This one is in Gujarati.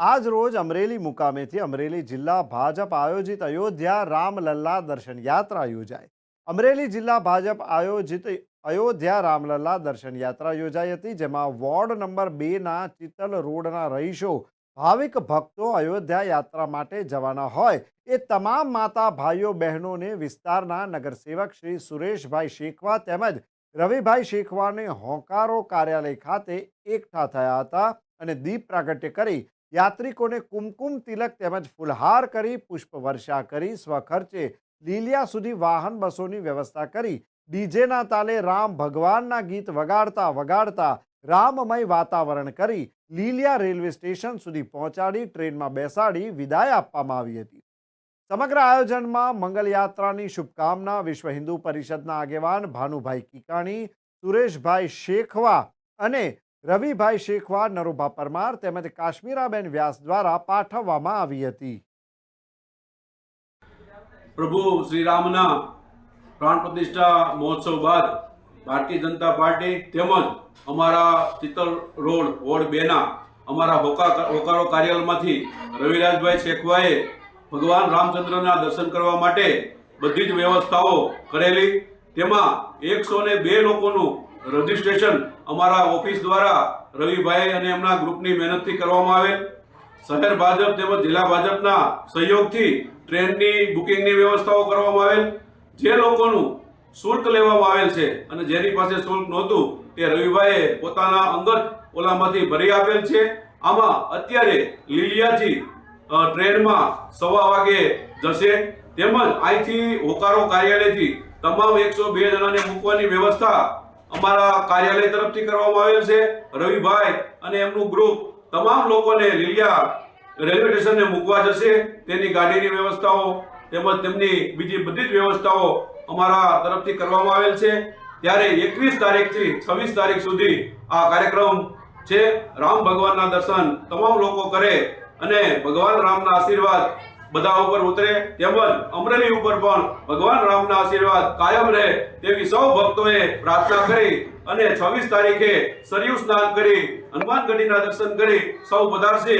આજ રોજ અમરેલી મુકામેથી અમરેલી જિલ્લા ભાજપ આયોજિત અયોધ્યા રામલલ્લા દર્શન યાત્રા યોજાઈ। અમરેલી જિલ્લા ભાજપ આયોજિત અયોધ્યા રામલલ્લા દર્શન યાત્રા યોજાઈ હતી, જેમાં વોર્ડ નંબર 2 ના ચિત્તલ રોડના રહીશો, ભાવિક ભક્તો અયોધ્યા યાત્રા માટે જવાના હોય એ તમામ માતા ભાઈઓ બહેનોને વિસ્તારના નગરસેવક શ્રી સુરેશભાઈ શેખવા તેમજ રવિભાઈ શેખવાને હોંકારો કાર્યાલય ખાતે એકઠા થયા હતા અને દીપ પ્રાગટ્ય કરી યાત્રિકોને કુમકુમ તિલક તેમજ ફુલહાર કરી પુષ્પ વર્ષા કરી સ્વખર્ચે લીલિયા સુધી વાહન બસોની વ્યવસ્થા કરી ડીજેના તાલે રામ ભગવાનના ગીત વગાડતા વગાડતા રામમય વાતાવરણ કરી લીલિયા રેલવે સ્ટેશન સુધી પહોંચાડી ટ્રેનમાં બેસાડી વિદાય આપવામાં આવી હતી। સમગ્ર આયોજનમાં મંગલયાત્રાની શુભકામના વિશ્વ હિન્દુ પરિષદના આગેવાન ભાનુભાઈ કિકાણી, સુરેશભાઈ શેખવા અને રવિભાઈ શેખવા, નરુભા પરમાર તેમજ કાશ્મીરાબેન વ્યાસ દ્વારા પાઠવવામાં આવી હતી। પ્રભુ શ્રી રામના પ્રાણ પ્રતિષ્ઠા મહોત્સવ બાદ ભારતીય જનતા પાર્ટી તેમજ અમારા ચિત્તલ રોડ વોર્ડ 2 ના અમારા હોકારો કાર્યાલયમાંથી રવિરાજભાઈ શેખવાએ ભગવાન રામચંદ્રના દર્શન કરવા માટે બધી જ વ્યવસ્થાઓ કરેલી। તેમાં 102 લોકોનું રજીસ્ટ્રેશન અમારા ઓફિસ દ્વારા રવિભાઈ અને એમના ગ્રુપની મહેનતથી કરવામાં આવેલ। શહેર ભાજપ તેમજ જિલ્લા ભાજપના સહયોગથી ટ્રેનની બુકિંગની વ્યવસ્થાઓ કરવામાં આવેલ। જે લોકોનું શુલ્ક લેવામાં આવેલ છે અને જેની પાસે શુલ્ક નહોતું તે રવિભાઈએ પોતાના અંગત ઓલામાંથી ભરી આપેલ છે। આમાં અત્યારે લીલિયાથી ટ્રેનમાં 1:15 વાગે જશે, તેમજ અહીંથી હોકારો કાર્યાલયથી તમામ 102 જણાને મૂકવાની વ્યવસ્થા અમારા કાર્યાલય તરફથી કરવામાં આવેલ છે। રવિભાઈ અને એમનું ગ્રુપ તમામ લોકોને લીલિયા રેલવે સ્ટેશને મૂકવા જશે, તેની ગાડીની વ્યવસ્થાઓ તેમજ તેમની બીજી બધી જ વ્યવસ્થાઓ અમારા તરફથી કરવામાં આવેલ છે। ત્યારે 21 તારીખથી 26 તારીખ સુધી આ કાર્યક્રમ છે। રામ ભગવાનના દર્શન તમામ લોકો કરે અને ભગવાન રામના આશીર્વાદ બધા ઉપર ઉતરે, તેમજ અમરેલી ઉપર પણ ભગવાન રામના આશીર્વાદ કાયમ રહે તેવી સૌ ભક્તોએ પ્રાર્થના કરી અને 26 તારીખે સરયુ સ્નાન કરી હનુમાન ગઢીના દર્શન કરી સૌ પધારશે।